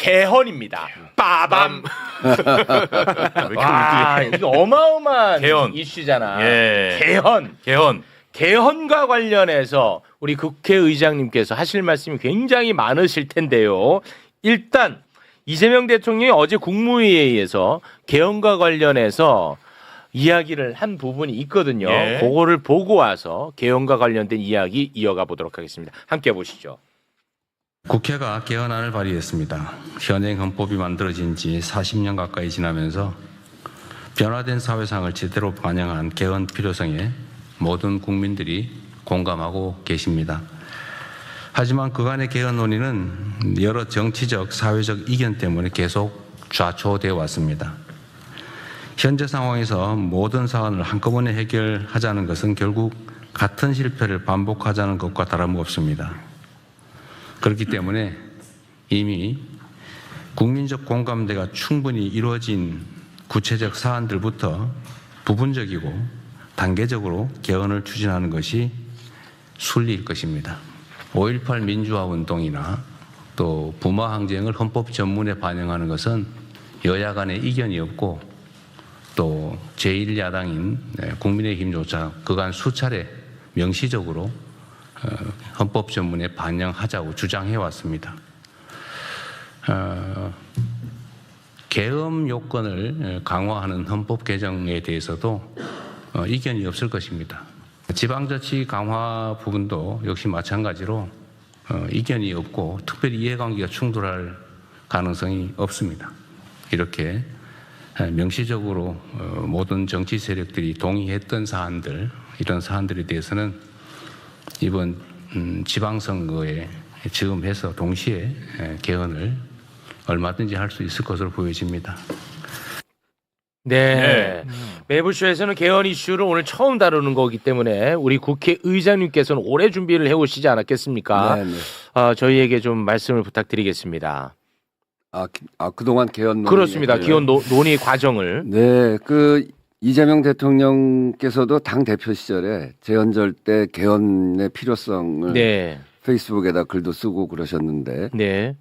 개헌입니다. 빠밤. 와, 이거 어마어마한 개헌. 이슈잖아. 예. 개헌. 개헌과 관련해서 우리 국회의장님께서 하실 말씀이 굉장히 많으실 텐데요. 일단 이재명 대통령이 어제 국무회의에서 개헌과 관련해서 이야기를 한 부분이 있거든요. 예. 그거를 보고 와서 개헌과 관련된 이야기 이어가 보도록 하겠습니다. 함께 보시죠. 국회가 개헌안을 발의했습니다. 현행 헌법이 만들어진 지 40년 가까이 지나면서 변화된 사회상을 제대로 반영한 개헌 필요성에 모든 국민들이 공감하고 계십니다. 하지만 그간의 개헌 논의는 여러 정치적, 사회적 이견 때문에 계속 좌초되어 왔습니다. 현재 상황에서 모든 사안을 한꺼번에 해결하자는 것은 결국 같은 실패를 반복하자는 것과 다름없습니다. 그렇기 때문에 이미 국민적 공감대가 충분히 이루어진 구체적 사안들부터 부분적이고 단계적으로 개헌을 추진하는 것이 순리일 것입니다. 5.18 민주화 운동이나 또 부마 항쟁을 헌법 전문에 반영하는 것은 여야 간의 이견이 없고 또 제1야당인 국민의힘조차 그간 수차례 명시적으로 헌법 전문에 반영하자고 주장해 왔습니다. 계엄 요건을 강화하는 헌법 개정에 대해서도 이견이 없을 것입니다. 지방자치 강화 부분도 역시 마찬가지로 이견이 없고 특별히 이해관계가 충돌할 가능성이 없습니다. 이렇게 명시적으로 모든 정치 세력들이 동의했던 사안들, 이런 사안들에 대해서는 이번 지방선거에 지금해서 동시에 개헌을 얼마든지 할 수 있을 것으로 보여집니다. 네. 매불쇼에서는 개헌 이슈를 오늘 처음 다루는 거기 때문에 우리 국회의장님께서는 오래 준비를 해오시지 않았겠습니까? 네. 저희에게 좀 말씀을 부탁드리겠습니다. 그동안 개헌 논의. 그렇습니다. 개헌 논의 과정을. 네, 이재명 대통령께서도 당 대표 시절에 재헌절 때 개헌의 필요성을 네. 페이스북에다 글도 쓰고 그러셨는데, 네.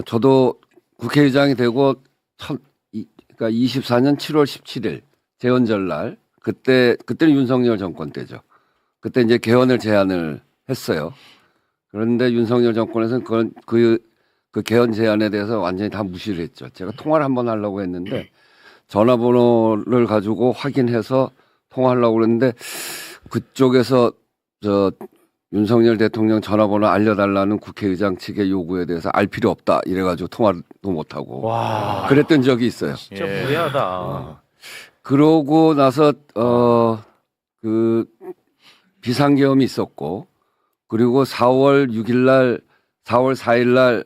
저도 국회의장이 되고 그러니까 24년 7월 17일 재헌절 날 그때는 윤석열 정권 때죠. 그때 이제 개헌을 제안을 했어요. 그런데 윤석열 정권에서는 그 개헌 제안에 대해서 완전히 다 무시를 했죠. 제가 통화를 한번 하려고 했는데 전화번호를 가지고 확인해서 통화하려고 그랬는데 그쪽에서 윤석열 대통령 전화번호 알려달라는 국회의장 측의 요구에 대해서 알 필요 없다 이래가지고 통화도 못하고 와. 그랬던 적이 있어요. 진짜 무례하다. 그러고 나서 그 비상계엄이 있었고 그리고 4월 4일 날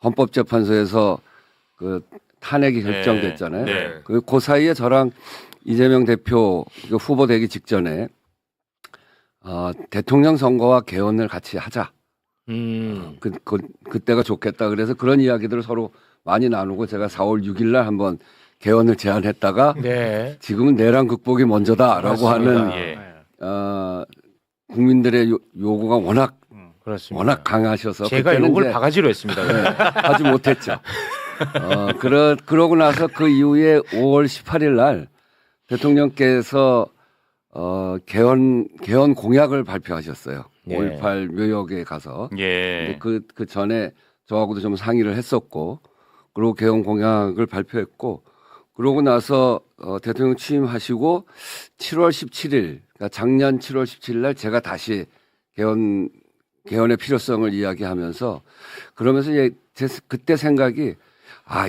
헌법재판소에서 그 탄핵이 결정됐잖아요. 네. 그 사이에 저랑 이재명 대표 후보 되기 직전에 대통령 선거와 개헌을 같이 하자. 그때가 좋겠다. 그래서 그런 이야기들을 서로 많이 나누고 제가 4월 6일 날 한번 개헌을 제안했다가 네. 지금은 내란 극복이 먼저다라고 그렇습니다. 하는 예. 국민들의 요구가 그렇습니다. 워낙 강하셔서 제가 그때는 욕을 이제 바가지로 했습니다. 네, 하지 못했죠. 그러고 나서 그 이후에 5월 18일 날 대통령께서 개헌 공약을 발표하셨어요. 예. 5.18 묘역에 가서. 예. 근데 그 전에 저하고도 좀 상의를 했었고, 그리고 개헌 공약을 발표했고, 그러고 나서 대통령 취임하시고 7월 17일, 그러니까 작년 7월 17일 날 제가 다시 개헌의 필요성을 이야기하면서 그러면서 그때 생각이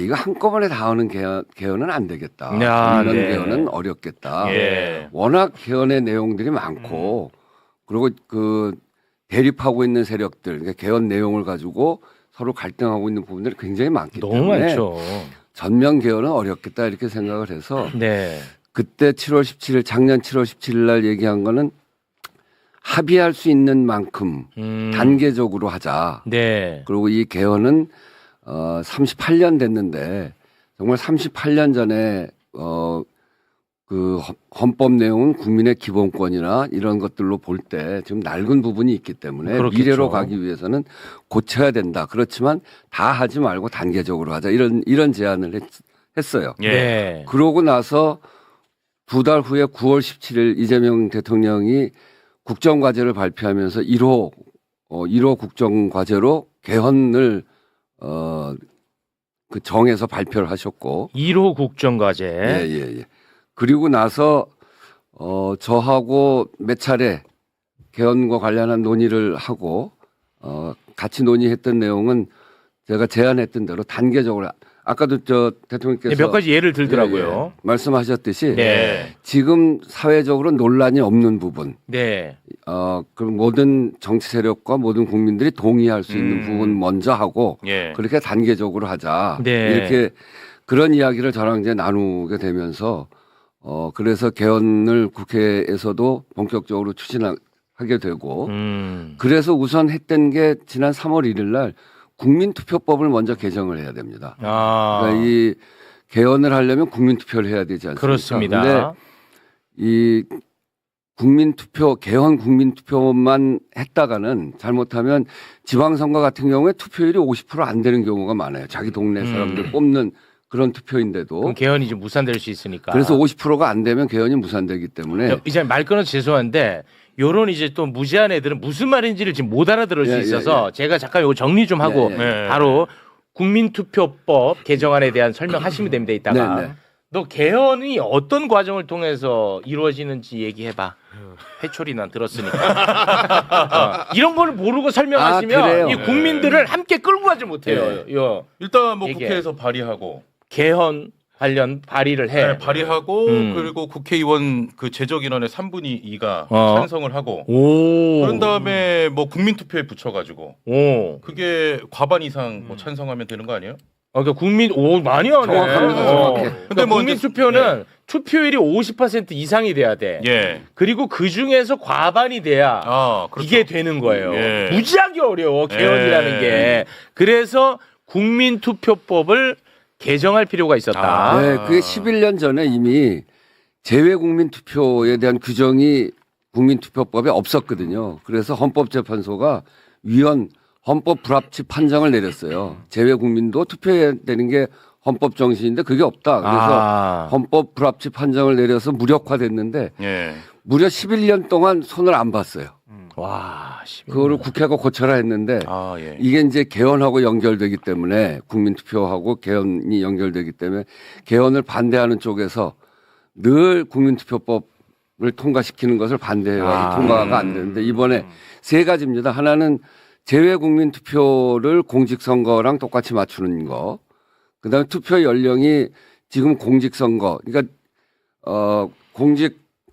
이거 한꺼번에 다 하는 개헌은 안 되겠다. 이런 네. 개헌은 어렵겠다. 예. 워낙 개헌의 내용들이 많고 그리고 대립하고 있는 세력들, 그러니까 개헌 내용을 가지고 서로 갈등하고 있는 부분들이 굉장히 많기 너무 때문에 많죠. 전면 개헌은 어렵겠다 이렇게 생각을 해서 네. 그때 작년 7월 17일 날 얘기한 거는 합의할 수 있는 만큼 단계적으로 하자. 네. 그리고 이 개헌은 38년 됐는데 정말 38년 전에 그 헌법 내용은 국민의 기본권이나 이런 것들로 볼 때 지금 낡은 부분이 있기 때문에 그렇겠죠. 미래로 가기 위해서는 고쳐야 된다. 그렇지만 다 하지 말고 단계적으로 하자. 이런 제안을 했어요. 예. 네. 그러고 나서 2달 후에 9월 17일 이재명 대통령이 국정과제를 발표하면서 1호 국정과제로 개헌을 그 정해서 발표를 하셨고 1호 국정과제. 예. 그리고 나서 저하고 몇 차례 개헌과 관련한 논의를 하고 같이 논의했던 내용은 제가 제안했던 대로 단계적으로 아까도 저 대통령께서 몇 가지 예를 들더라고요. 말씀하셨듯이 네. 지금 사회적으로 논란이 없는 부분, 네. 그 모든 정치 세력과 모든 국민들이 동의할 수 있는 부분 먼저 하고 예. 그렇게 단계적으로 하자. 네. 이렇게 그런 이야기를 저랑 이제 나누게 되면서 그래서 개헌을 국회에서도 본격적으로 추진하게 되고 그래서 우선 했던 게 지난 3월 1일 날 국민투표법을 먼저 개정을 해야 됩니다. 아. 그러니까 이 개헌을 하려면 국민투표를 해야 되지 않습니까? 그렇습니다. 근데 이 개헌 국민투표만 했다가는 잘못하면 지방선거 같은 경우에 투표율이 50%안 되는 경우가 많아요. 자기 동네 사람들 뽑는 그런 투표인데도. 그럼 개헌이 좀 무산될 수 있으니까. 그래서 50%가 안 되면 개헌이 무산되기 때문에. 이제 말 끊어서 죄송한데 요런 이제 또 무지한 애들은 무슨 말인지를 지금 못 알아들을 수 있어서 제가 잠깐 요거 정리 좀 하고 예. 바로 국민투표법 개정안에 대한 설명하시면 됩니다. 이따가. 네. 너 개헌이 어떤 과정을 통해서 이루어지는지 얘기해봐. 회초리 난 들었으니까. 이런 걸 모르고 설명하시면 그래요? 이 국민들을 함께 끌고 가지 못해요. 요 일단 뭐 얘기해. 국회에서 발의하고 개헌 관련 발의를 해. 네, 발의하고 음. 그리고 국회의원 그 제적 인원의 3분의 2가 찬성을 하고 오. 그런 다음에 뭐 국민투표에 붙여가지고 오. 그게 과반 이상 뭐 찬성하면 되는 거 아니에요? 그러니까 국민 많이 하네. 정확합니다, 정확해. 근데 뭐 국민 이제- 투표는 투표율이 50% 이상이 돼야 돼. 예. 그리고 그 중에서 과반이 돼야 아, 그렇죠. 이게 되는 거예요. 예. 무지하게 어려워 개헌이라는 예. 게. 그래서 국민 투표법을 개정할 필요가 있었다. 아. 네, 그게 11년 전에 이미 재외국민 투표에 대한 규정이 국민투표법에 없었거든요. 그래서 헌법재판소가 헌법 불합치 판정을 내렸어요. 재외국민도 투표해야 되는 게 헌법 정신인데 그게 없다. 그래서 헌법 불합치 판정을 내려서 무력화됐는데 예. 무려 11년 동안 손을 안 봤어요. 와, 그거를 국회가 고쳐라 했는데 아, 예. 이게 이제 개헌하고 연결되기 때문에 국민투표하고 개헌이 연결되기 때문에 개헌을 반대하는 쪽에서 늘 국민투표법을 통과시키는 것을 반대해가지고 통과가 안 되는데 이번에 세 가지입니다. 하나는 재외국민투표를 공직선거랑 똑같이 맞추는 거. 그다음에 투표 연령이 지금 공직선거, 그러니까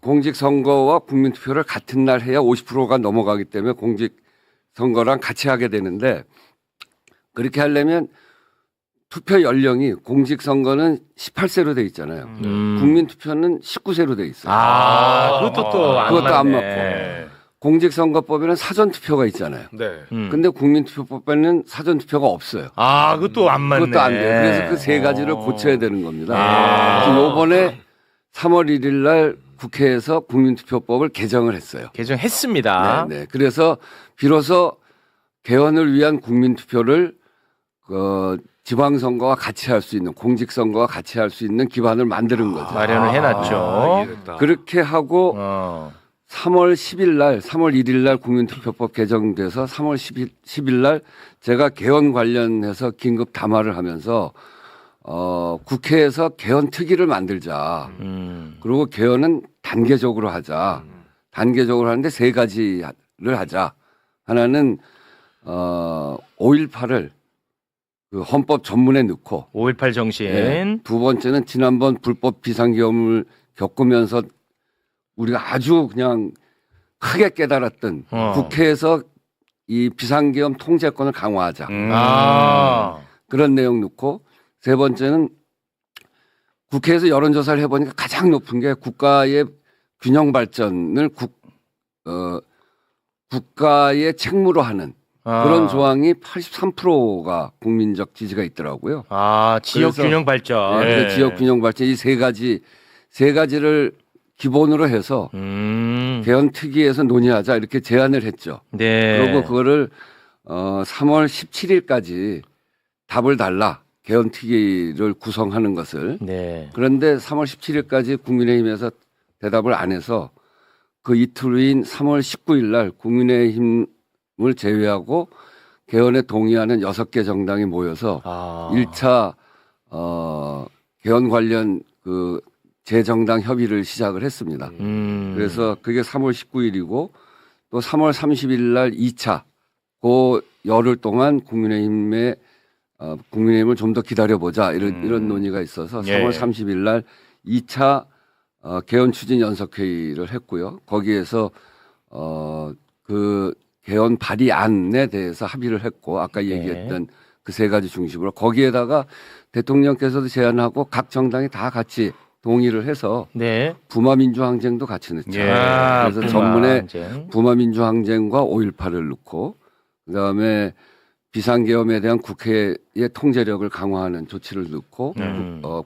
공직선거와 국민투표를 같은 날 해야 50%가 넘어가기 때문에 공직선거랑 같이 하게 되는데 그렇게 하려면 투표 연령이 공직선거는 18세로 돼 있잖아요. 국민투표는 19세로 돼 있어요. 그것도 또 안 그것도 안 맞네. 맞고. 예. 공직선거법에는 사전투표가 있잖아요. 네. 근데 국민투표법에는 사전투표가 없어요. 그것도 안 맞네. 그것도 안 돼요. 그래서 그 세 가지를 고쳐야 되는 겁니다. 그래서 요번에 3월 1일 날 국회에서 국민투표법을 개정을 했어요. 개정했습니다. 네. 그래서 비로소 개헌을 위한 국민투표를 지방선거와 같이 할 수 있는 공직선거와 같이 할 수 있는 기반을 만드는 거죠. 마련을 해놨죠. 그렇게 하고 3월 1일 날 국민투표법 개정돼서 3월 10일 날 제가 개헌 관련해서 긴급 담화를 하면서 국회에서 개헌 특위를 만들자. 그리고 개헌은 단계적으로 하자. 단계적으로 하는데 세 가지를 하자. 하나는 5.18을 그 헌법 전문에 넣고 5.18 정신. 네. 두 번째는 지난번 불법 비상계엄을 겪으면서 우리가 아주 그냥 크게 깨달았던 국회에서 이 비상계엄 통제권을 강화하자. 그런 내용 넣고 세 번째는 국회에서 여론조사를 해보니까 가장 높은 게 국가의 균형 발전을 국가의 책무로 하는 그런 조항이 83%가 국민적 지지가 있더라고요. 지역 그래서- 균형 발전. 네, 그래서 지역 균형 발전 이 세 가지 세 가지를 기본으로 해서 개헌 특위에서 논의하자 이렇게 제안을 했죠. 네. 그리고 그거를 3월 17일까지 답을 달라. 개헌 특위를 구성하는 것을. 네. 그런데 3월 17일까지 국민의힘에서 대답을 안 해서 그 이틀 후인 3월 19일 날 국민의힘을 제외하고 개헌에 동의하는 6개 정당이 모여서 1차 개헌 관련 그 재정당 협의를 시작을 했습니다. 그래서 그게 3월 19일이고 또 3월 30일 날 2차 그 열흘 동안 국민의힘을 좀 더 기다려보자 이런 논의가 있어서 예. 3월 30일 날 2차 개헌 추진 연석회의를 했고요. 거기에서 그 개헌 발의안에 대해서 합의를 했고 아까 얘기했던 그 세 가지 중심으로 거기에다가 대통령께서도 제안하고 각 정당이 다 같이 동의를 해서 네. 부마민주항쟁도 같이 넣죠. 예. 그래서 전문에 부마민주항쟁과 5.18을 넣고 그다음에 비상계엄에 대한 국회의 통제력을 강화하는 조치를 넣고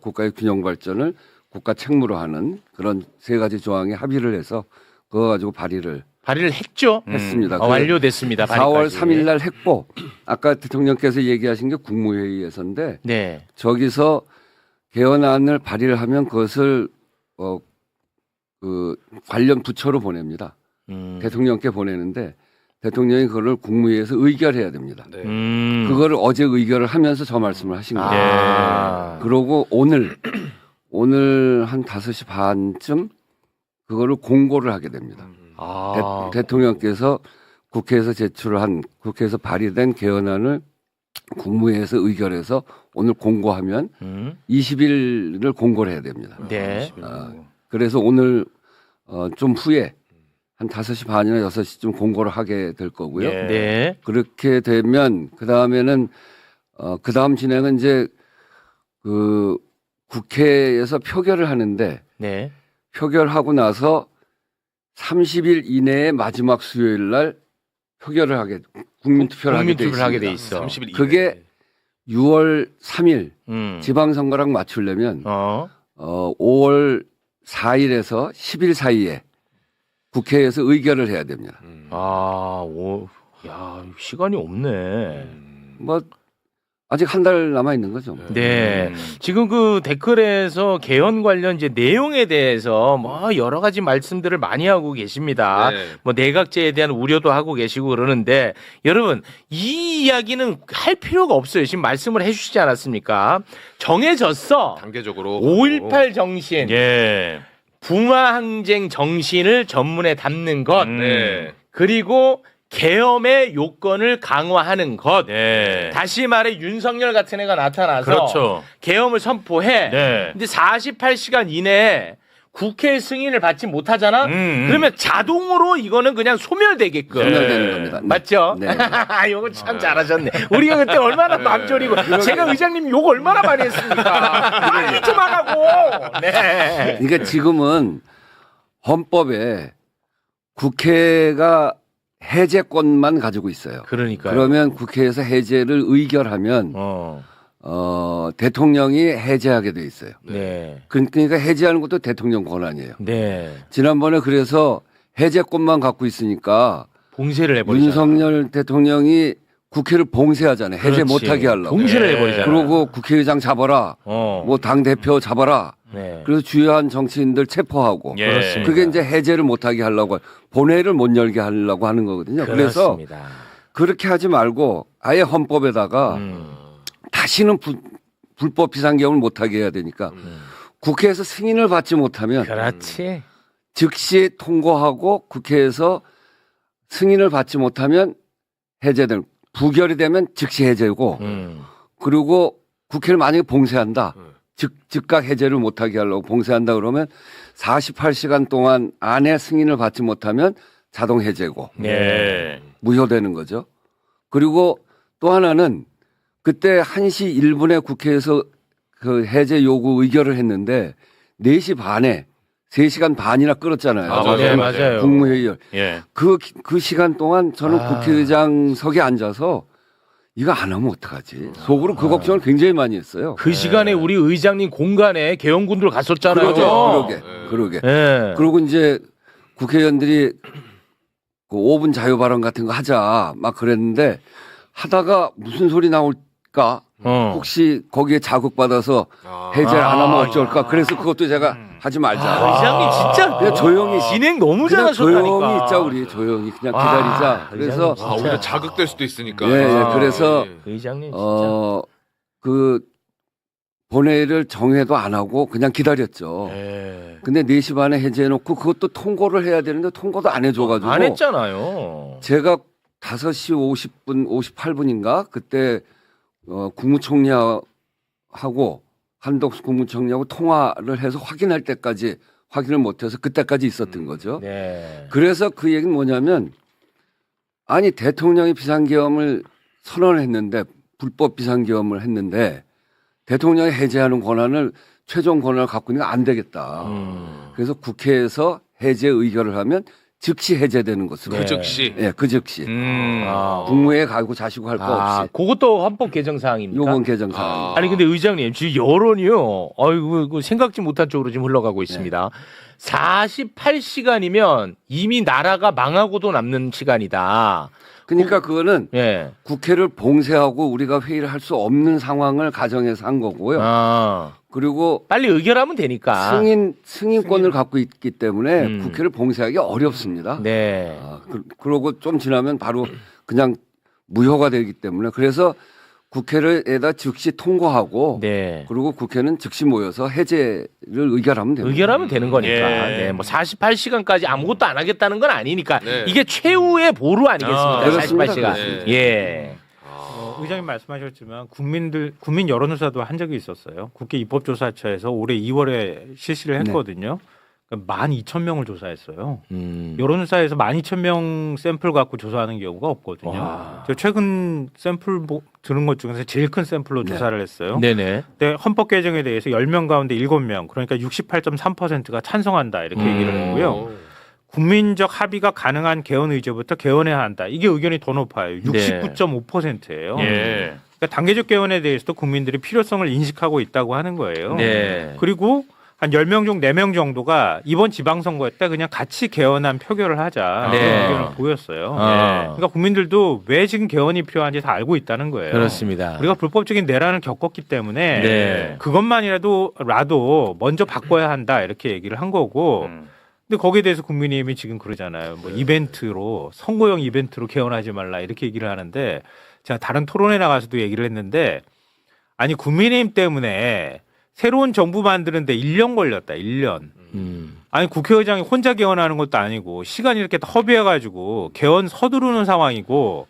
국가의 균형 발전을 국가 책무로 하는 그런 세 가지 조항에 합의를 해서 그거 가지고 발의를 했죠. 했습니다. 완료됐습니다. 4월 발의까지. 3일 날 했고 아까 대통령께서 얘기하신 게 국무회의에서인데 네. 저기서 개헌안을 발의를 하면 그것을 그 관련 부처로 보냅니다. 대통령께 보내는데 대통령이 그걸 국무회의에서 의결해야 됩니다. 네. 그거를 어제 의결을 하면서 저 말씀을 하신 거예요. 아. 그러고 오늘 한 5시 반쯤 그거를 공고를 하게 됩니다. 대통령께서 국회에서 발의된 개헌안을 국무회의에서 의결해서 오늘 공고하면 20일을 공고를 해야 됩니다. 네. 그래서 오늘 좀 후에 한 5시 반이나 6시쯤 공고를 하게 될 거고요. 예. 네. 그렇게 되면 그 다음에는 그 다음 진행은 이제 그 국회에서 표결을 하는데 네. 표결하고 나서 30일 이내에 마지막 수요일 날 표결을 국민투표를 하게 돼 국민투표를 하게 돼 있습니다. 있어. 30일 그게 6월 3일 지방선거랑 맞추려면 5월 4일에서 10일 사이에 국회에서 의결을 해야 됩니다. 야, 시간이 없네. 뭐 아직 한 달 남아 있는 거죠. 네. 지금 그 댓글에서 개헌 관련 이제 내용에 대해서 뭐 여러 가지 말씀들을 많이 하고 계십니다. 네. 뭐 내각제에 대한 우려도 하고 계시고 그러는데 여러분 이 이야기는 할 필요가 없어요. 지금 말씀을 해주시지 않았습니까? 정해졌어. 단계적으로 5.18 정신, 예. 붕화항쟁 정신을 전문에 담는 것, 네. 그리고 계엄의 요건을 강화하는 것. 네. 다시 말해 윤석열 같은 애가 나타나서 그렇죠. 계엄을 선포해. 네. 근데 48시간 이내에 국회 승인을 받지 못하잖아. 그러면 자동으로 이거는 그냥 소멸되게끔. 소멸되는 겁니다. 네. 맞죠? 네. 이거 참 잘하셨네. 우리가 그때 얼마나 맘 졸이고 제가 의장님 욕 얼마나 많이 했습니까? 빨리 좀 하라고. 네. 그러니까 지금은 헌법에 국회가 해제권만 가지고 있어요. 그러니까요. 그러면 국회에서 해제를 의결하면 대통령이 해제하게 돼 있어요. 네. 그러니까 해제하는 것도 대통령 권한이에요. 네. 지난번에 그래서 해제권만 갖고 있으니까 봉쇄를 해버리잖아. 윤석열 대통령이 국회를 봉쇄하잖아요. 해제 그렇지. 못하게 하려고. 봉쇄를 네. 해버리잖아. 그러고 국회의장 잡아라. 뭐 당대표 잡아라. 네. 그래서 주요한 정치인들 체포하고. 예. 그렇습니다. 그게 이제 해제를 못하게 하려고 본회의를 못 열게 하려고 하는 거거든요. 그래서 그렇습니다. 그렇게 하지 말고 아예 헌법에다가 다시는 불법 비상계엄을 못하게 해야 되니까 국회에서 승인을 받지 못하면 그렇지. 즉시 통과하고 국회에서 승인을 받지 못하면 해제될 부결이 되면 즉시 해제고 그리고 국회를 만약에 봉쇄한다. 즉각 해제를 못하게 하려고 봉쇄한다 그러면 48시간 동안 안에 승인을 받지 못하면 자동 해제고 네. 무효되는 거죠. 그리고 또 하나는 그때 1시 1분에 국회에서 그 해제 요구 의결을 했는데 4시 반에 3시간 반이나 끌었잖아요. 맞아요. 맞아요. 국무회의. 예. 그 시간 동안 저는 국회의장석에 앉아서 이거 안 하면 어떡하지? 속으로 그 걱정을 굉장히 많이 했어요. 그 시간에 우리 의장님 공간에 개헌군들 갔었잖아요. 그러게. 예. 그리고 이제 국회의원들이 그 5분 자유 발언 같은 거 하자 막 그랬는데 하다가 무슨 소리 나올까? 혹시 거기에 자극받아서 해제를 안 하면 어쩔까? 그래서 그것도 제가 하지 말자. 의장님 진짜 그냥 조용히 진행 너무 그냥 잘하셨다니까. 조용히 있자 우리 조용히 그냥 기다리자. 그래서 의장님 오히려 자극될 수도 있으니까. 예, 그래서 의장님 진짜. 그 본회의를 정회도 안 하고 그냥 기다렸죠. 예. 근데 4시 반에 해제해놓고 그것도 통고를 해야 되는데 통고도 안 해줘가지고 안 했잖아요. 제가 5시 50분, 58분인가 그때 국무총리하고 한덕수 국무총리하고 통화를 해서 확인할 때까지 확인을 못해서 그때까지 있었던 거죠. 네. 그래서 그 얘기는 뭐냐면 아니 대통령이 비상계엄을 선언했는데 불법 비상계엄을 했는데 대통령이 해제하는 권한을 최종 권한을 갖고 있는 게 안 되겠다. 그래서 국회에서 해제 의결을 하면 즉시 해제되는 것으로. 그 즉시. 예, 그 즉시. 국무회에 가고 자시고 할 거 없이. 그것도 헌법 개정 사항입니까? 요건 개정 사항. 아니 근데 의장님 지금 여론이요. 아이고 생각지 못한 쪽으로 지금 흘러가고 있습니다. 48시간이면 이미 나라가 망하고도 남는 시간이다. 그러니까 그거는 예. 국회를 봉쇄하고 우리가 회의를 할 수 없는 상황을 가정해서 한 거고요. 그리고 빨리 의결하면 되니까. 승인권을 갖고 있기 때문에 국회를 봉쇄하기 어렵습니다. 네. 그러고 좀 지나면 바로 그냥 무효가 되기 때문에 그래서 국회를에다 즉시 통과하고 네. 그리고 국회는 즉시 모여서 해제를 의결하면 됩니다. 의결하면 되는 거니까. 예. 네. 뭐 48시간까지 아무것도 안 하겠다는 건 아니니까. 네. 이게 최후의 보루 아니겠습니까? 그렇습니다. 48시간. 네. 예. 의장님 말씀하셨지만 국민 여론조사도 한 적이 있었어요. 국회 입법조사처에서 올해 2월에 실시를 했거든요. 그러니까 12,000명을 조사했어요. 여론조사에서 12,000명 샘플 갖고 조사하는 경우가 없거든요. 제가 최근 샘플 들은 것 중에서 제일 큰 샘플로 조사를 했어요. 네네. 근데 헌법 개정에 대해서 10명 가운데 7명, 그러니까 68.3%가 찬성한다 이렇게 얘기를 했고요. 국민적 합의가 가능한 개헌 의제부터 개헌해야 한다. 이게 의견이 더 높아요. 69.5%예요. 예. 그러니까 단계적 개헌에 대해서도 국민들이 필요성을 인식하고 있다고 하는 거예요. 네. 그리고 한 10명 중 4명 정도가 이번 지방선거 때 그냥 같이 개헌안 표결을 하자 네. 그런 의견을 보였어요. 그러니까 국민들도 왜 지금 개헌이 필요한지 다 알고 있다는 거예요. 그렇습니다. 우리가 불법적인 내란을 겪었기 때문에 네. 그것만이라도 먼저 바꿔야 한다 이렇게 얘기를 한 거고 근데 거기에 대해서 국민의힘이 지금 그러잖아요. 뭐 이벤트로 선거용 이벤트로 개헌하지 말라 이렇게 얘기를 하는데 제가 다른 토론에 나가서도 얘기를 했는데 아니 국민의힘 때문에 새로운 정부 만드는데 1년 걸렸다. 1년. 아니 국회의장이 혼자 개헌하는 것도 아니고 시간이 이렇게 허비해가지고 개헌 서두르는 상황이고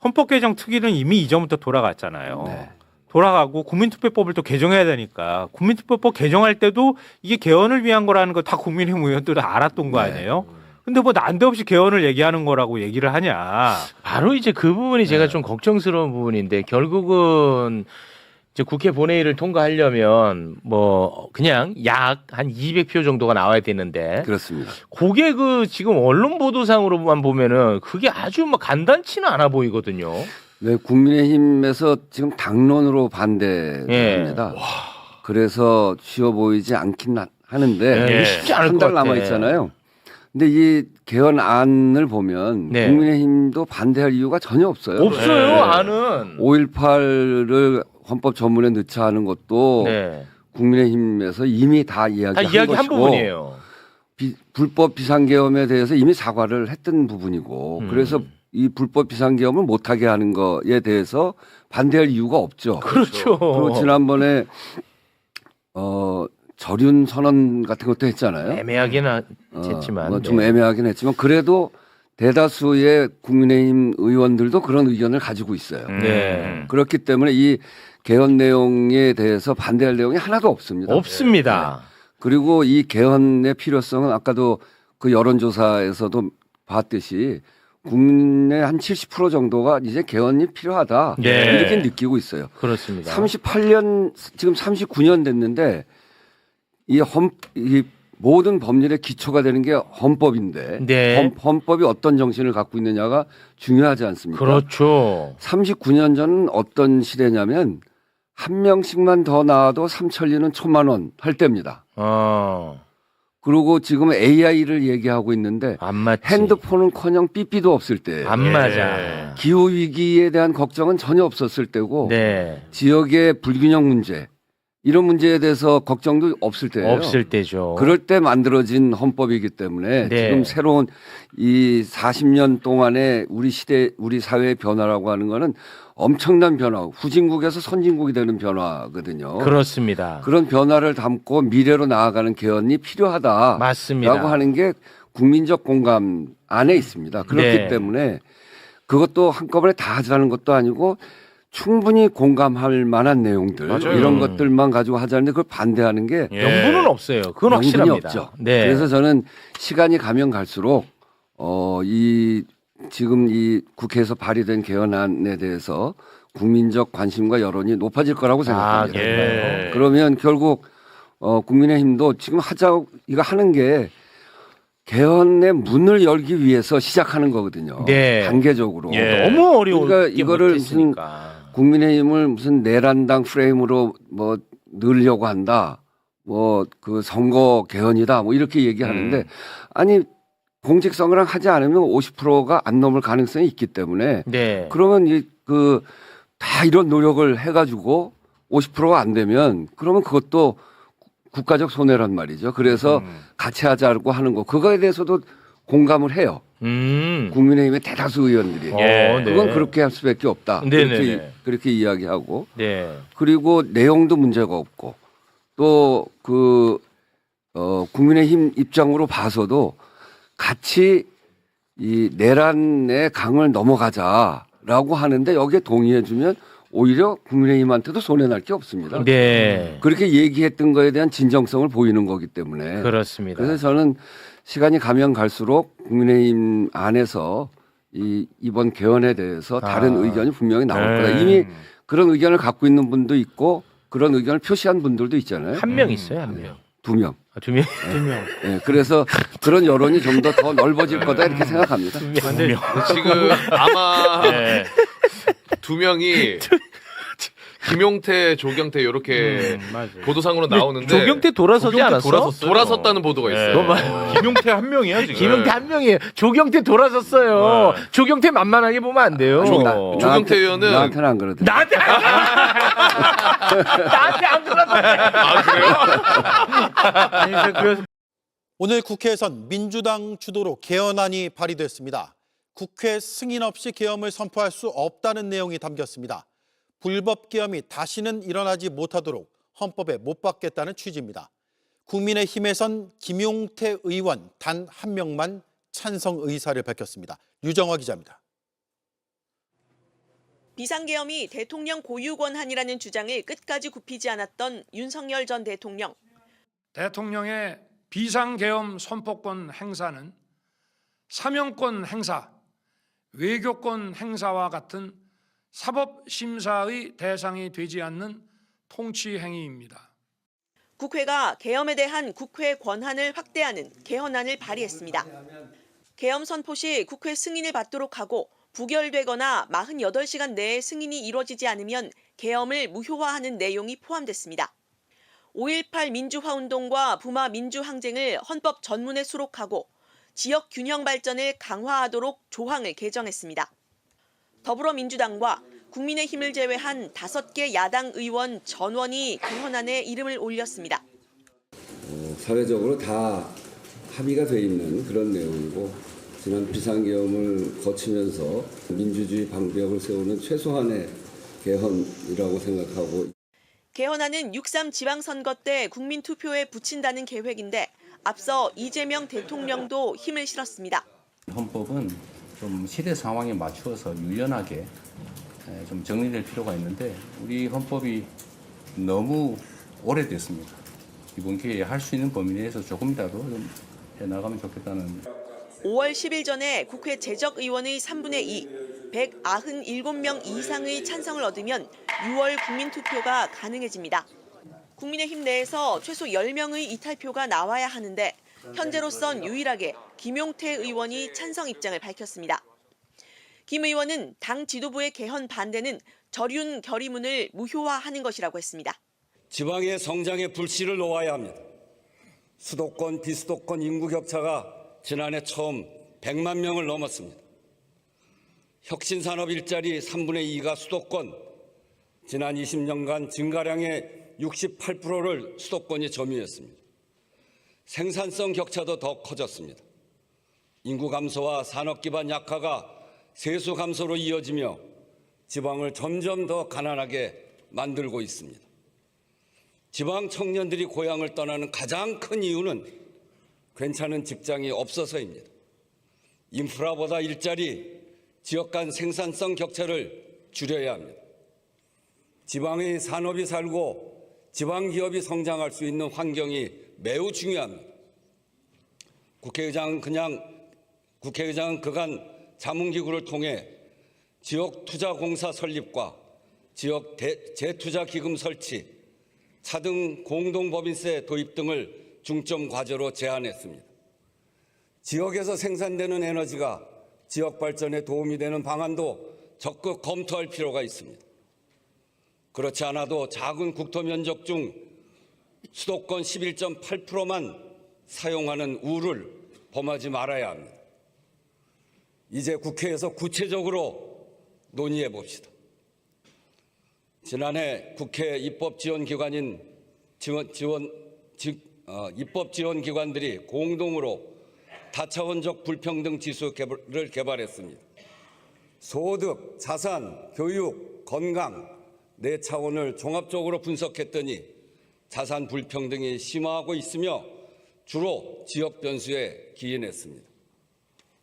헌법 개정 특위는 이미 이전부터 돌아갔잖아요. 네. 돌아가고 국민투표법을 또 개정해야 되니까 국민투표법 개정할 때도 이게 개헌을 위한 거라는 거 다 국민의힘 의원들은 알았던 거 아니에요? 근데 뭐 난데없이 개헌을 얘기하는 거라고 얘기를 하냐. 바로 이제 그 부분이 제가 좀 걱정스러운 부분인데 결국은 이제 국회 본회의를 통과하려면 뭐 그냥 약 한 200표 정도가 나와야 되는데 그렇습니다. 그게 그 지금 언론 보도상으로만 보면은 그게 아주 뭐 간단치는 않아 보이거든요. 네, 국민의힘에서 지금 당론으로 반대합니다. 그래서 쉬워 보이지 않긴 하는데 예, 쉽지 않을 한 것 달 같아. 남아 있잖아요. 근데 이 개헌안을 보면 네. 국민의힘도 반대할 이유가 전혀 없어요. 없어요. 안은. 5.18을 헌법 전문에 넣자 하는 것도 네. 국민의힘에서 이미 다 다 이야기한 이야기한 것이고 부분이에요. 불법 비상계엄에 대해서 이미 사과를 했던 부분이고 그래서 이 불법 비상계엄을 못하게 하는 거에 대해서 반대할 이유가 없죠. 그렇죠. 그리고 지난번에 절윤 선언 같은 것도 했잖아요. 애매하긴 했지만. 좀 네. 애매하긴 했지만 그래도 대다수의 국민의힘 의원들도 그런 의견을 가지고 있어요. 네. 그렇기 때문에 이 개헌 내용에 대해서 반대할 내용이 하나도 없습니다. 없습니다. 그리고 이 개헌의 필요성은 아까도 그 여론조사에서도 봤듯이 국민의 한 70% 정도가 이제 개헌이 필요하다. 네. 이렇게 느끼고 있어요. 그렇습니다. 38년, 지금 39년 됐는데 이 모든 법률의 기초가 되는 게 헌법인데 네. 헌법이 어떤 정신을 갖고 있느냐가 중요하지 않습니까? 그렇죠. 39년 전은 어떤 시대냐면 한 명씩만 더 나와도 삼천리는 1,000만 원 할 때입니다. 그리고 지금 AI를 얘기하고 있는데 안 맞지. 핸드폰은커녕 삐삐도 없을 때예요. 안 맞아. 기후 위기에 대한 걱정은 전혀 없었을 때고 네. 지역의 불균형 문제 이런 문제에 대해서 걱정도 없을 때예요. 없을 때죠. 그럴 때 만들어진 헌법이기 때문에 네. 지금 새로운 이 40년 동안의 우리 시대 우리 사회의 변화라고 하는 거는 엄청난 변화, 후진국에서 선진국이 되는 변화거든요. 그렇습니다. 그런 변화를 담고 미래로 나아가는 개헌이 필요하다라고 맞습니다. 하는 게 국민적 공감 안에 있습니다. 그렇기 네. 때문에 그것도 한꺼번에 다 하자는 것도 아니고 충분히 공감할 만한 내용들 맞아요. 이런 것들만 가지고 하자는데 그걸 반대하는 게 예. 명분은 없어요. 그건 명분이 확실합니다. 없죠. 네. 그래서 저는 시간이 가면 갈수록 이 지금 이 국회에서 발의된 개헌안에 대해서 국민적 관심과 여론이 높아질 거라고 생각합니다. 예. 그러면 결국 국민의힘도 지금 이거 하는 게 개헌의 문을 열기 위해서 시작하는 거거든요. 네. 단계적으로. 예. 너무 어려운 그러니까 이거를 국민의힘을 무슨 내란당 프레임으로 뭐 넣으려고 한다. 뭐 그 선거 개헌이다. 뭐 이렇게 얘기하는데 아니 공직선거랑 하지 않으면 50%가 안 넘을 가능성이 있기 때문에 네. 그러면 다 이런 노력을 해가지고 50%가 안 되면 그러면 그것도 국가적 손해란 말이죠. 그래서 같이 하자고 하는 거 그거에 대해서도 공감을 해요. 국민의힘의 대다수 의원들이 네. 그건 그렇게 할 수밖에 없다. 네네네. 그렇게 이야기하고 네. 그리고 내용도 문제가 없고 또 국민의힘 입장으로 봐서도 같이 이 내란의 강을 넘어가자라고 하는데 여기에 동의해주면 오히려 국민의힘한테도 손해날 게 없습니다. 네. 그렇게 얘기했던 거에 대한 진정성을 보이는 거기 때문에 그렇습니다. 그래서 저는 시간이 가면 갈수록 국민의힘 안에서 이번 개헌에 대해서 다른 의견이 분명히 나올 거다. 이미 그런 의견을 갖고 있는 분도 있고 그런 의견을 표시한 분들도 있잖아요. 한 명 있어요, 한 명. 2명. 두 명. 네, 그래서 그런 여론이 좀 더 넓어질 거다 이렇게 생각합니다. 지금 아마 두 명이 김용태, 조경태 이렇게 보도상으로 나오는데 조경태 돌아서지 않았어? 돌아섰다는 보도가 있어요. 김용태 한 명이야 지금. 김용태 한 명이에요. 조경태 돌아섰어요. 조경태 만만하게 보면 안 돼요. 조경태 의원은 나한테는 안 그러더라고요. 나한테 안 돌아섰네. 아 그래요? 오늘 국회에선 민주당 주도로 개헌안이 발의됐습니다. 국회 승인 없이 계엄을 선포할 수 없다는 내용이 담겼습니다. 불법 계엄이 다시는 일어나지 못하도록 헌법에 못 박겠다는 취지입니다. 국민의힘에선 김용태 의원 단 한 명만 찬성 의사를 밝혔습니다. 유정화 기자입니다. 비상계엄이 대통령 고유 권한이라는 주장을 끝까지 굽히지 않았던 윤석열 전 대통령. 대통령의 비상계엄 선포권 행사는 사명권 행사, 외교권 행사와 같은 사법심사의 대상이 되지 않는 통치 행위입니다. 국회가 계엄에 대한 국회 권한을 확대하는 개헌안을 발의했습니다. 계엄 선포 시 국회 승인을 받도록 하고 부결되거나 48시간 내에 승인이 이루어지지 않으면 계엄을 무효화하는 내용이 포함됐습니다. 5.18 민주화운동과 부마 민주항쟁을 헌법 전문에 수록하고 지역 균형 발전을 강화하도록 조항을 개정했습니다. 더불어민주당과 국민의힘을 제외한 5개 야당 의원 전원이 개헌안에 이름을 올렸습니다. 사회적으로 다 합의가 돼 있는 그런 내용이고 지난 비상계엄을 거치면서 민주주의 방벽을 세우는 최소한의 개헌이라고 생각하고 개헌안은 6.3 지방선거 때 국민투표에 붙인다는 계획인데 앞서 이재명 대통령도 힘을 실었습니다. 헌법은 좀 시대 상황에 맞추어서 유연하게 좀 정리될 필요가 있는데 우리 헌법이 너무 오래됐습니다. 이번 기회에 할 수 있는 범위 내에서 조금이라도 좀 해나가면 좋겠다는. 5월 10일 전에 국회 재적의원의 3분의 2, 197명 이상의 찬성을 얻으면 6월 국민투표가 가능해집니다. 국민의힘 내에서 최소 10명의 이탈표가 나와야 하는데 현재로선 유일하게 김용태 의원이 찬성 입장을 밝혔습니다. 김 의원은 당 지도부의 개헌 반대는 저륜 결의문을 무효화하는 것이라고 했습니다. 지방의 성장에 불씨를 놓아야 합니다. 수도권, 비수도권 인구 격차가 지난해 처음 100만 명을 넘었습니다. 혁신산업 일자리 3분의 2가 수도권, 지난 20년간 증가량의 68%를 수도권이 점유했습니다. 생산성 격차도 더 커졌습니다. 인구 감소와 산업 기반 약화가 세수 감소로 이어지며 지방을 점점 더 가난하게 만들고 있습니다. 지방 청년들이 고향을 떠나는 가장 큰 이유는 괜찮은 직장이 없어서입니다. 인프라보다 일자리, 지역 간 생산성 격차를 줄여야 합니다. 지방의 산업이 살고 지방 기업이 성장할 수 있는 환경이 매우 중요합니다. 국회의장은 그간 자문기구를 통해 지역투자공사 설립과 지역 재투자기금 설치, 차등 공동법인세 도입 등을 중점 과제로 제안했습니다. 지역에서 생산되는 에너지가 지역 발전에 도움이 되는 방안도 적극 검토할 필요가 있습니다. 그렇지 않아도 작은 국토 면적 중 수도권 11.8%만 사용하는 우를 범하지 말아야 합니다. 이제 국회에서 구체적으로 논의해 봅시다. 지난해 국회 입법지원기관들이 공동으로 다차원적 불평등 지수를 개발했습니다. 소득, 자산, 교육, 건강 네 차원을 종합적으로 분석했더니 자산 불평등이 심화하고 있으며 주로 지역 변수에 기인했습니다.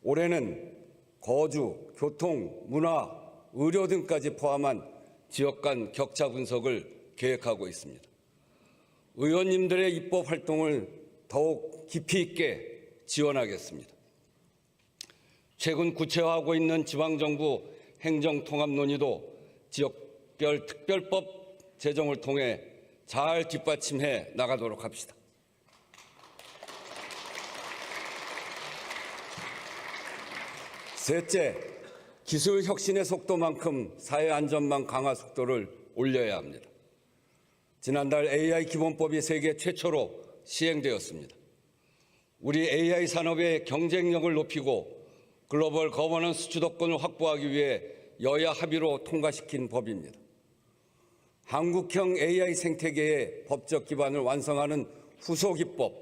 올해는 거주, 교통, 문화, 의료 등까지 포함한 지역 간 격차 분석을 계획하고 있습니다. 의원님들의 입법 활동을 더욱 깊이 있게 지원하겠습니다. 최근 구체화하고 있는 지방정부 행정통합 논의도 지역별 특별법 제정을 통해 잘 뒷받침해 나가도록 합시다. 셋째, 기술 혁신의 속도만큼 사회 안전망 강화 속도를 올려야 합니다. 지난달 AI 기본법이 세계 최초로 시행되었습니다. 우리 AI 산업의 경쟁력을 높이고 글로벌 거버넌스 주도권을 확보하기 위해 여야 합의로 통과시킨 법입니다. 한국형 AI 생태계의 법적 기반을 완성하는 후속 입법,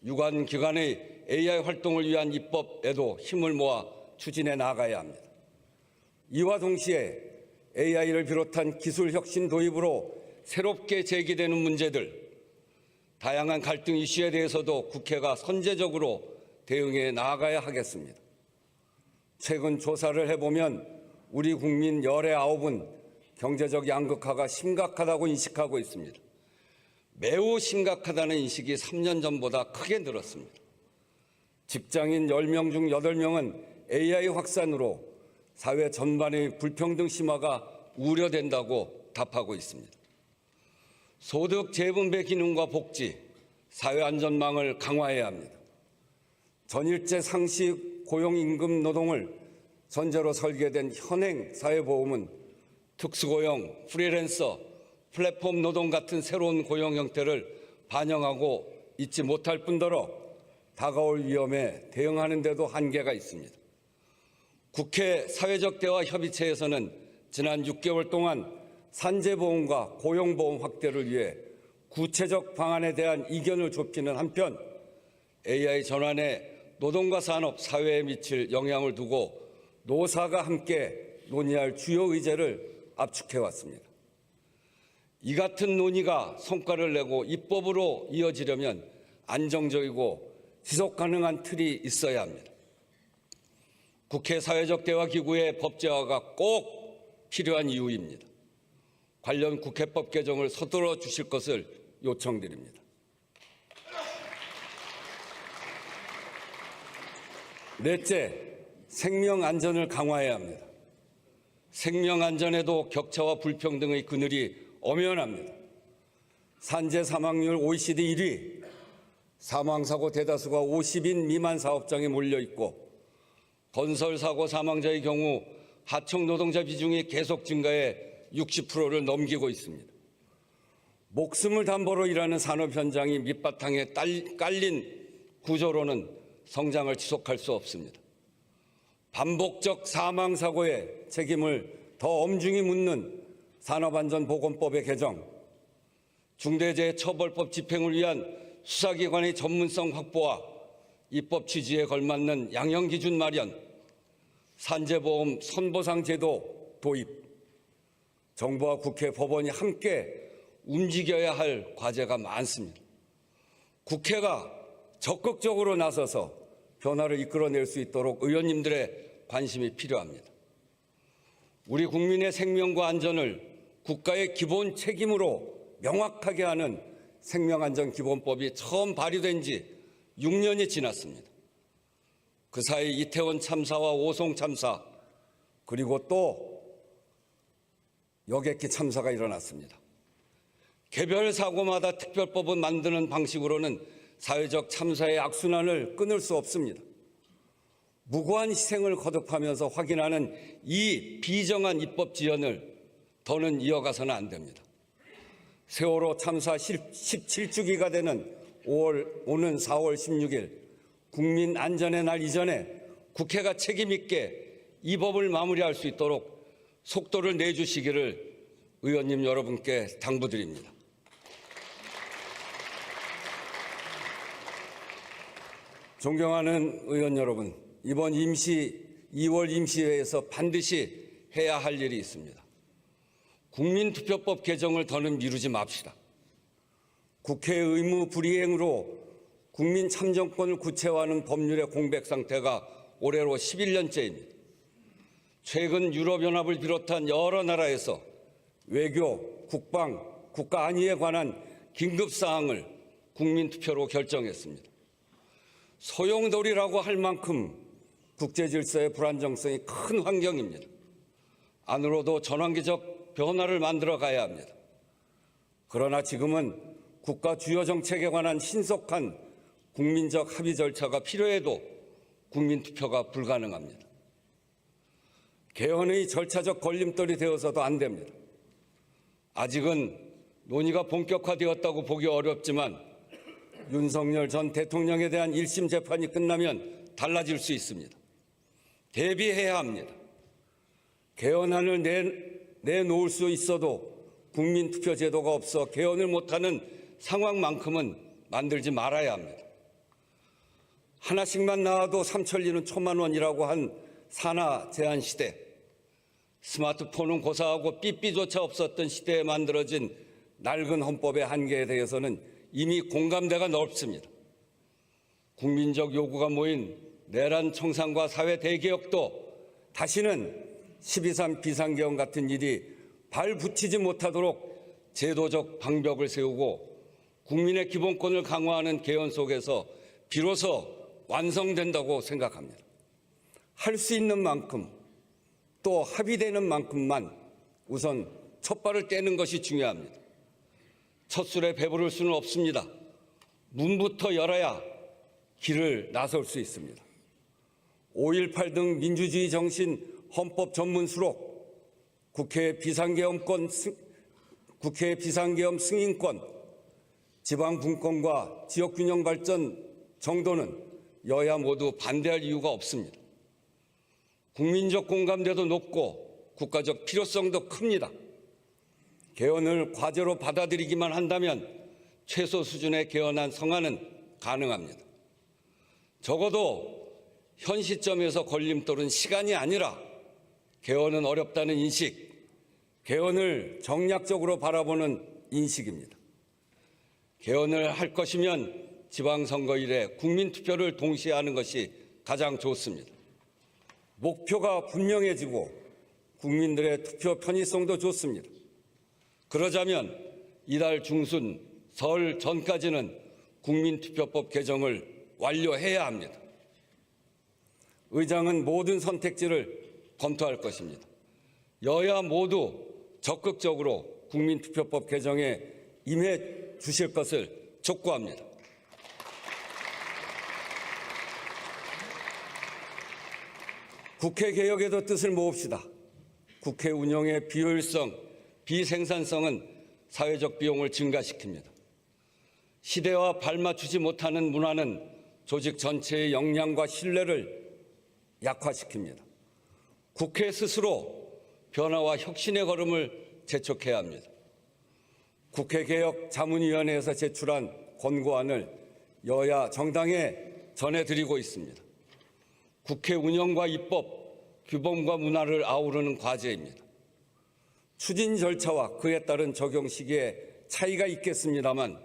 유관 기관의 AI 활동을 위한 입법에도 힘을 모아 추진해 나가야 합니다. 이와 동시에 AI를 비롯한 기술 혁신 도입으로 새롭게 제기되는 문제들, 다양한 갈등 이슈에 대해서도 국회가 선제적으로 대응해 나아가야 하겠습니다. 최근 조사를 해보면 우리 국민 19은 경제적 양극화가 심각하다고 인식하고 있습니다. 매우 심각하다는 인식이 3년 전보다 크게 늘었습니다. 직장인 10명 중 8명은 AI 확산으로 사회 전반의 불평등 심화가 우려된다고 답하고 있습니다. 소득 재분배 기능과 복지, 사회 안전망을 강화해야 합니다. 전일제 상시 고용임금 노동을 전제로 설계된 현행 사회보험은 특수고용, 프리랜서, 플랫폼 노동 같은 새로운 고용 형태를 반영하고 있지 못할 뿐더러 다가올 위험에 대응하는 데도 한계가 있습니다. 국회 사회적 대화 협의체에서는 지난 6개월 동안 산재보험과 고용보험 확대를 위해 구체적 방안에 대한 이견을 좁히는 한편 AI 전환에 노동과 산업, 사회에 미칠 영향을 두고 노사가 함께 논의할 주요 의제를 압축해왔습니다. 이 같은 논의가 성과를 내고 입법으로 이어지려면 안정적이고 지속 가능한 틀이 있어야 합니다. 국회 사회적 대화 기구의 법제화가 꼭 필요한 이유입니다. 관련 국회법 개정을 서둘러 주실 것을 요청드립니다. 넷째, 생명 안전을 강화해야 합니다. 생명 안전에도 격차와 불평등의 그늘이 엄연합니다. 산재 사망률 OECD 1위, 사망사고 대다수가 50인 미만 사업장에 몰려 있고 건설사고 사망자의 경우 하청 노동자 비중이 계속 증가해 60%를 넘기고 있습니다. 목숨을 담보로 일하는 산업 현장이 밑바탕에 깔린 구조로는 성장을 지속할 수 없습니다. 반복적 사망사고의 책임을 더 엄중히 묻는 산업안전보건법의 개정, 중대재해처벌법 집행을 위한 수사기관의 전문성 확보와 입법 취지에 걸맞는 양형기준 마련, 산재보험 선보상 제도 도입, 정부와 국회, 법원이 함께 움직여야 할 과제가 많습니다. 국회가 적극적으로 나서서 변화를 이끌어낼 수 있도록 의원님들의 관심이 필요합니다. 우리 국민의 생명과 안전을 국가의 기본 책임으로 명확하게 하는 생명안전기본법이 처음 발의된 지 6년이 지났습니다. 그 사이 이태원 참사와 오송 참사, 그리고 또 여객기 참사가 일어났습니다. 개별 사고마다 특별법을 만드는 방식으로는 사회적 참사의 악순환을 끊을 수 없습니다. 무고한 희생을 거듭하면서 확인하는 이 비정한 입법 지연을 더는 이어가서는 안 됩니다. 세월호 참사 17주기가 되는 오는 4월 16일 국민 안전의 날 이전에 국회가 책임 있게 이 법을 마무리할 수 있도록 속도를 내주시기를 의원님 여러분께 당부드립니다. 존경하는 의원 여러분, 이번 2월 임시회에서 반드시 해야 할 일이 있습니다. 국민투표법 개정을 더는 미루지 맙시다. 국회 의무 불이행으로 국민 참정권을 구체화하는 법률의 공백 상태가 올해로 11년째입니다. 최근 유럽연합을 비롯한 여러 나라에서 외교, 국방, 국가 안위에 관한 긴급사항을 국민투표로 결정했습니다. 소용돌이라고 할 만큼 국제질서의 불안정성이 큰 환경입니다. 안으로도 전환기적 변화를 만들어 가야 합니다. 그러나 지금은 국가 주요 정책에 관한 신속한 국민적 합의 절차가 필요해도 국민투표가 불가능합니다. 개헌의 절차적 걸림돌이 되어서도 안 됩니다. 아직은 논의가 본격화되었다고 보기 어렵지만 윤석열 전 대통령에 대한 1심 재판이 끝나면 달라질 수 있습니다. 대비해야 합니다. 개헌안을 내놓을 수 있어도 국민투표 제도가 없어 개헌을 못하는 상황만큼은 만들지 말아야 합니다. 하나씩만 나와도 삼천리는 초만원이라고 한 산하 제한 시대, 스마트폰은 고사하고 삐삐조차 없었던 시대에 만들어진 낡은 헌법의 한계에 대해서는 이미 공감대가 넓습니다. 국민적 요구가 모인 내란 청산과 사회 대개혁도 다시는 12.3 비상계엄 같은 일이 발붙이지 못하도록 제도적 방벽을 세우고 국민의 기본권을 강화하는 개헌 속에서 비로소 완성된다고 생각합니다. 할 수 있는 만큼 또 합의되는 만큼만 우선 첫 발을 떼는 것이 중요합니다. 첫 술에 배부를 수는 없습니다. 문부터 열어야 길을 나설 수 있습니다. 5.18 등 민주주의 정신 헌법 전문 수록, 국회 비상계엄 승인권, 지방 분권과 지역균형 발전 정도는 여야 모두 반대할 이유가 없습니다. 국민적 공감대도 높고 국가적 필요성도 큽니다. 개헌을 과제로 받아들이기만 한다면 최소 수준의 개헌안 성안은 가능합니다. 적어도 현 시점에서 걸림돌은 시간이 아니라 개헌은 어렵다는 인식, 개헌을 정략적으로 바라보는 인식입니다. 개헌을 할 것이면 지방선거일에 국민투표를 동시에 하는 것이 가장 좋습니다. 목표가 분명해지고 국민들의 투표 편의성도 좋습니다. 그러자면 이달 중순 설 전까지는 국민투표법 개정을 완료해야 합니다. 의장은 모든 선택지를 검토할 것입니다. 여야 모두 적극적으로 국민투표법 개정에 임해 주실 것을 촉구합니다. 국회 개혁에도 뜻을 모읍시다. 국회 운영의 비효율성, 비생산성은 사회적 비용을 증가시킵니다. 시대와 발맞추지 못하는 문화는 조직 전체의 역량과 신뢰를 약화시킵니다. 국회 스스로 변화와 혁신의 걸음을 재촉해야 합니다. 국회개혁자문위원회에서 제출한 권고안을 여야 정당에 전해드리고 있습니다. 국회 운영과 입법, 규범과 문화를 아우르는 과제입니다. 추진 절차와 그에 따른 적용 시기에 차이가 있겠습니다만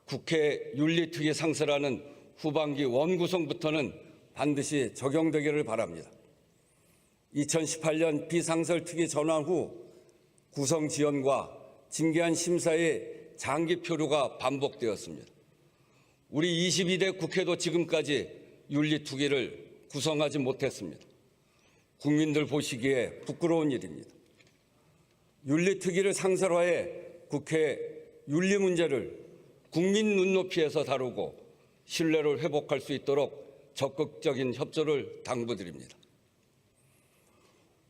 국회 윤리특위 상설하는 후반기 원구성부터는 반드시 적용되기를 바랍니다. 2018년 비상설특위 전환 후 구성 지연과 징계안 심사의 장기 표류가 반복되었습니다. 우리 22대 국회도 지금까지 윤리특위를 구성하지 못했습니다. 국민들 보시기에 부끄러운 일입니다. 윤리특위를 상설화해 국회 윤리 문제를 국민 눈높이에서 다루고 신뢰를 회복할 수 있도록 적극적인 협조를 당부드립니다.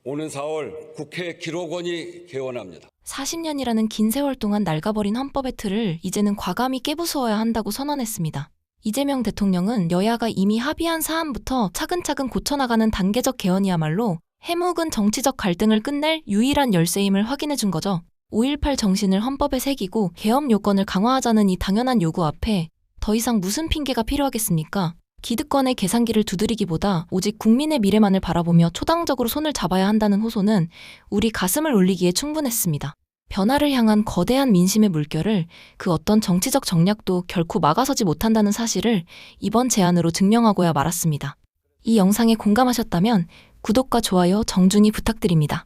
오는 4월 국회 기록원이 개원합니다. 40년이라는 긴 세월 동안 낡아버린 헌법의 틀을 이제는 과감히 깨부수어야 한다고 선언했습니다. 이재명 대통령은 여야가 이미 합의한 사안부터 차근차근 고쳐나가는 단계적 개헌이야말로 해묵은 정치적 갈등을 끝낼 유일한 열쇠임을 확인해 준 거죠. 5.18 정신을 헌법에 새기고 개헌 요건을 강화하자는 이 당연한 요구 앞에 더 이상 무슨 핑계가 필요하겠습니까? 기득권의 계산기를 두드리기보다 오직 국민의 미래만을 바라보며 초당적으로 손을 잡아야 한다는 호소는 우리 가슴을 울리기에 충분했습니다. 변화를 향한 거대한 민심의 물결을 그 어떤 정치적 정략도 결코 막아서지 못한다는 사실을 이번 제안으로 증명하고야 말았습니다. 이 영상에 공감하셨다면 구독과 좋아요 정중히 부탁드립니다.